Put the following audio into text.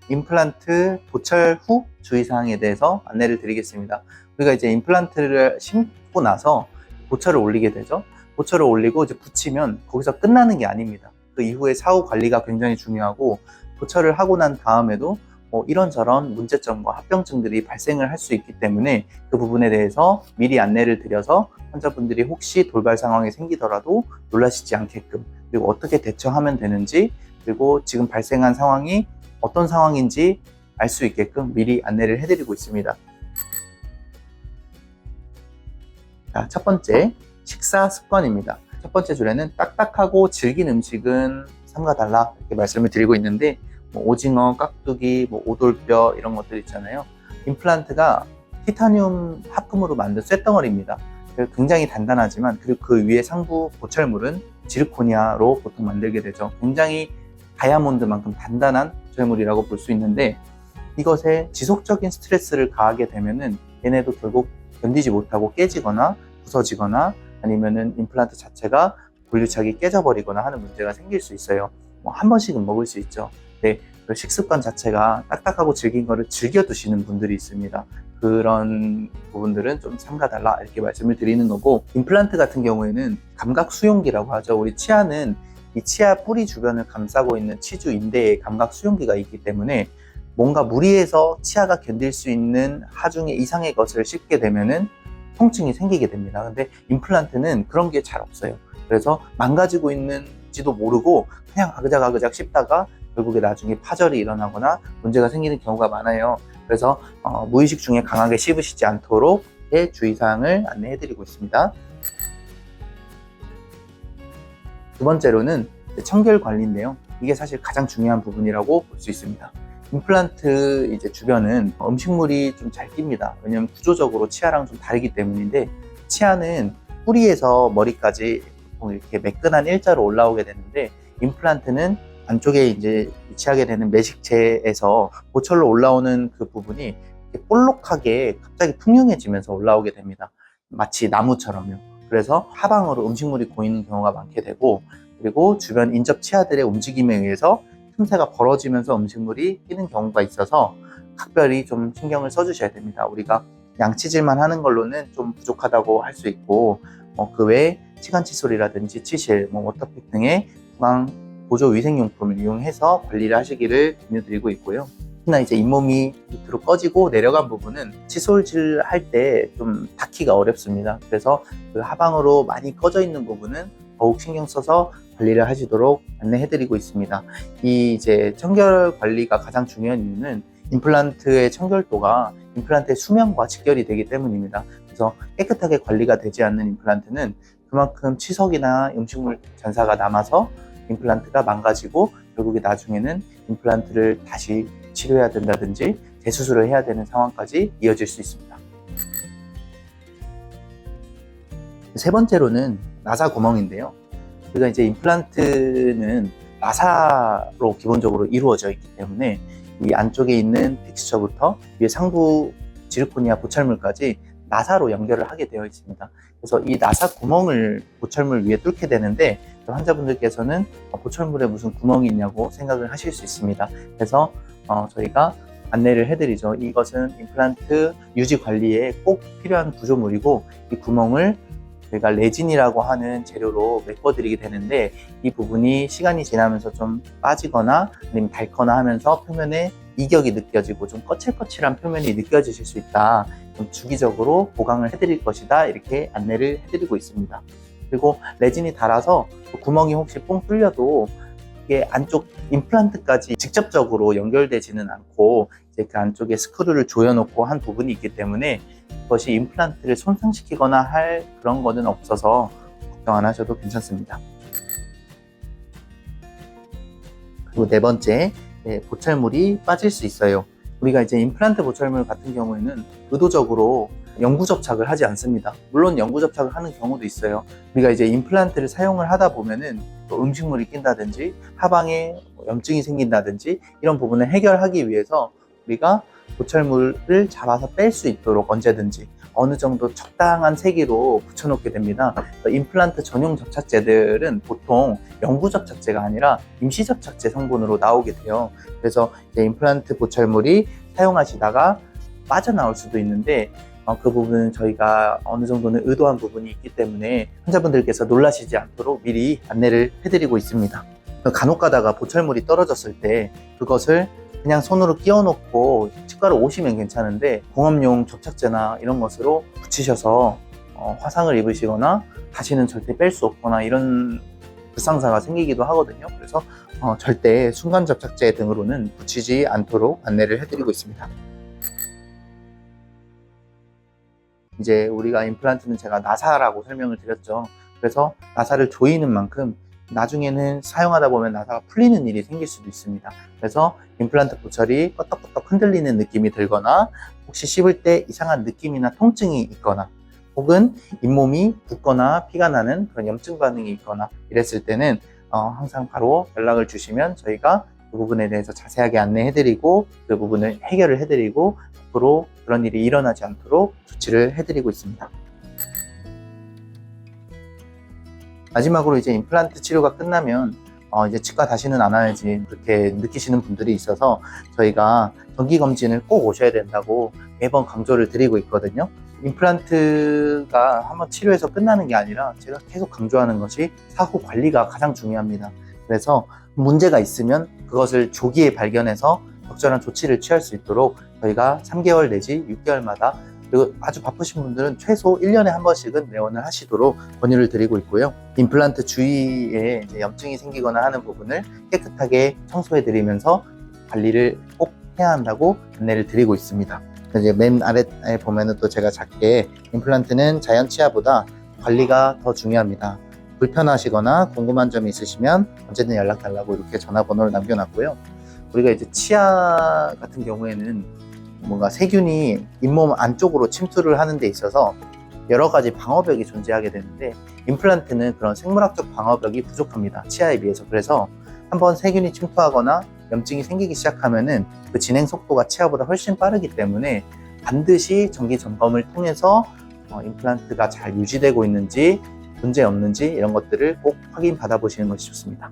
임플란트 보철 후 주의사항에 대해서 안내를 드리겠습니다. 우리가 이제 임플란트를 심고 나서 보철을 올리게 되죠. 보철을 올리고 이제 붙이면 거기서 끝나는 게 아닙니다. 그 이후에 사후 관리가 굉장히 중요하고, 보철을 하고 난 다음에도 이런저런 문제점과 합병증들이 발생을 할 수 있기 때문에 그 부분에 대해서 미리 안내를 드려서 환자분들이 혹시 돌발 상황이 생기더라도 놀라시지 않게끔, 그리고 어떻게 대처하면 되는지, 그리고 지금 발생한 상황이 어떤 상황인지 알 수 있게끔 미리 안내를 해드리고 있습니다. 자, 첫 번째, 식사 습관입니다. 첫 번째 줄에는 딱딱하고 질긴 음식은 삼가달라 이렇게 말씀을 드리고 있는데, 오징어, 깍두기, 오돌뼈 이런 것들 있잖아요. 임플란트가 티타늄 합금으로 만든 쇳덩어리입니다. 굉장히 단단하지만, 그리고 그 위에 상부 보철물은 지르코니아로 보통 만들게 되죠. 굉장히 다이아몬드만큼 단단한 보철물이라고 볼 수 있는데, 이것에 지속적인 스트레스를 가하게 되면은 얘네도 결국 견디지 못하고 깨지거나 부서지거나, 아니면은 임플란트 자체가 분류착이 깨져버리거나 하는 문제가 생길 수 있어요. 한 번씩은 먹을 수 있죠. 근데 그 식습관 자체가 딱딱하고 질긴 거를 즐겨 드시는 분들이 있습니다. 그런 부분들은 좀 삼가달라 이렇게 말씀을 드리는 거고, 임플란트 같은 경우에는 감각 수용기라고 하죠. 우리 치아는 이 치아 뿌리 주변을 감싸고 있는 치주 인대에 감각 수용기가 있기 때문에, 뭔가 무리해서 치아가 견딜 수 있는 하중의 이상의 것을 씹게 되면은 통증이 생기게 됩니다. 근데 임플란트는 그런 게 잘 없어요. 그래서 망가지고 있는지도 모르고 그냥 아그작아그작 씹다가 결국에 나중에 파절이 일어나거나 문제가 생기는 경우가 많아요. 그래서 무의식 중에 강하게 씹으시지 않도록의 주의사항을 안내해드리고 있습니다. 두 번째로는 청결 관리인데요. 이게 사실 가장 중요한 부분이라고 볼 수 있습니다. 임플란트 이제 주변은 음식물이 좀 잘 낍니다. 왜냐면 구조적으로 치아랑 좀 다르기 때문인데, 치아는 뿌리에서 머리까지 보통 이렇게 매끈한 일자로 올라오게 되는데, 임플란트는 안쪽에 이제 위치하게 되는 매식체에서 보철로 올라오는 그 부분이 이렇게 볼록하게 갑자기 풍요해지면서 올라오게 됩니다. 마치 나무처럼요. 그래서 하방으로 음식물이 고이는 경우가 많게 되고, 그리고 주변 인접 치아들의 움직임에 의해서 틈새가 벌어지면서 음식물이 끼는 경우가 있어서 각별히 좀 신경을 써주셔야 됩니다. 우리가 양치질만 하는 걸로는 좀 부족하다고 할 수 있고, 그 외에 치간칫솔이라든지 치실, 워터팩 등의 구강 보조 위생용품을 이용해서 관리를 하시기를 권유드리고 있고요. 특히나 이제 잇몸이 밑으로 꺼지고 내려간 부분은 칫솔질 할 때 좀 닿기가 어렵습니다. 그래서 그 하방으로 많이 꺼져 있는 부분은 더욱 신경 써서 관리를 하시도록 안내해드리고 있습니다. 이 이제 청결 관리가 가장 중요한 이유는 임플란트의 청결도가 임플란트의 수명과 직결이 되기 때문입니다. 그래서 깨끗하게 관리가 되지 않는 임플란트는 그만큼 치석이나 음식물 잔사가 남아서 임플란트가 망가지고, 결국에 나중에는 임플란트를 다시 치료해야 된다든지 재수술을 해야 되는 상황까지 이어질 수 있습니다. 세 번째로는 나사 구멍인데요. 우리가 이제 임플란트는 나사로 기본적으로 이루어져 있기 때문에 이 안쪽에 있는 텍스처부터 위에 상부 지르코니아 보철물까지 나사로 연결을 하게 되어 있습니다. 그래서 이 나사 구멍을 보철물 위에 뚫게 되는데, 환자분들께서는 보철물에 무슨 구멍이 있냐고 생각을 하실 수 있습니다. 그래서 저희가 안내를 해드리죠. 이것은 임플란트 유지 관리에 꼭 필요한 구조물이고, 이 구멍을 저희가 레진이라고 하는 재료로 메꿔드리게 되는데, 이 부분이 시간이 지나면서 좀 빠지거나 아니면 닳거나 하면서 표면에 이격이 느껴지고 좀 거칠거칠한 표면이 느껴지실 수 있다. 좀 주기적으로 보강을 해드릴 것이다. 이렇게 안내를 해드리고 있습니다. 그리고 레진이 닳아서 구멍이 혹시 뽕 뚫려도 이게 안쪽 임플란트까지 직접적으로 연결되지는 않고, 이제 그 안쪽에 스크류를 조여놓고 한 부분이 있기 때문에 그것이 임플란트를 손상시키거나 할 그런 거는 없어서 걱정 안 하셔도 괜찮습니다. 그리고 네 번째, 보철물이 빠질 수 있어요. 우리가 이제 임플란트 보철물 같은 경우에는 의도적으로 영구 접착을 하지 않습니다. 물론 영구 접착을 하는 경우도 있어요. 우리가 이제 임플란트를 사용을 하다 보면은 또 음식물이 낀다든지 하방에 염증이 생긴다든지 이런 부분을 해결하기 위해서 우리가 보철물을 잡아서 뺄 수 있도록 언제든지 어느 정도 적당한 세기로 붙여놓게 됩니다. 임플란트 전용 접착제들은 보통 영구 접착제가 아니라 임시 접착제 성분으로 나오게 돼요. 그래서 이제 임플란트 보철물이 사용하시다가 빠져나올 수도 있는데 그 부분은 저희가 어느 정도는 의도한 부분이 있기 때문에 환자분들께서 놀라시지 않도록 미리 안내를 해드리고 있습니다. 간혹 가다가 보철물이 떨어졌을 때 그것을 그냥 손으로 끼워 놓고 치과를 오시면 괜찮은데 공업용 접착제나 이런 것으로 붙이셔서 화상을 입으시거나 다시는 절대 뺄 수 없거나 이런 불상사가 생기기도 하거든요. 그래서 절대 순간 접착제 등으로는 붙이지 않도록 안내를 해드리고 있습니다. 이제 우리가 임플란트는 제가 나사라고 설명을 드렸죠. 그래서 나사를 조이는 만큼 나중에는 사용하다 보면 나사가 풀리는 일이 생길 수도 있습니다. 그래서 임플란트 보철이 껐덕껐덕 흔들리는 느낌이 들거나 혹시 씹을 때 이상한 느낌이나 통증이 있거나 혹은 잇몸이 붓거나 피가 나는 그런 염증 반응이 있거나 이랬을 때는 항상 바로 연락을 주시면 저희가 그 부분에 대해서 자세하게 안내해드리고 그 부분을 해결을 해드리고 앞으로 그런 일이 일어나지 않도록 조치를 해드리고 있습니다. 마지막으로 이제 임플란트 치료가 끝나면 이제 치과 다시는 안 와야지 그렇게 느끼시는 분들이 있어서 저희가 정기검진을 꼭 오셔야 된다고 매번 강조를 드리고 있거든요. 임플란트가 한번 치료해서 끝나는 게 아니라 제가 계속 강조하는 것이 사후 관리가 가장 중요합니다. 그래서 문제가 있으면 그것을 조기에 발견해서 적절한 조치를 취할 수 있도록 저희가 3개월 내지 6개월마다 그리고 아주 바쁘신 분들은 최소 1년에 한 번씩은 내원을 하시도록 권유를 드리고 있고요. 임플란트 주위에 이제 염증이 생기거나 하는 부분을 깨끗하게 청소해 드리면서 관리를 꼭 해야 한다고 안내를 드리고 있습니다. 이제 맨 아래에 보면은 또 제가 작게 임플란트는 자연 치아보다 관리가 더 중요합니다. 불편하시거나 궁금한 점이 있으시면 언제든 연락 달라고 이렇게 전화번호를 남겨놨고요. 우리가 이제 치아 같은 경우에는 뭔가 세균이 잇몸 안쪽으로 침투를 하는 데 있어서 여러 가지 방어벽이 존재하게 되는데 임플란트는 그런 생물학적 방어벽이 부족합니다. 치아에 비해서. 그래서 한번 세균이 침투하거나 염증이 생기기 시작하면은 그 진행 속도가 치아보다 훨씬 빠르기 때문에 반드시 정기 점검을 통해서 임플란트가 잘 유지되고 있는지 문제 없는지 이런 것들을 꼭 확인 받아 보시는 것이 좋습니다.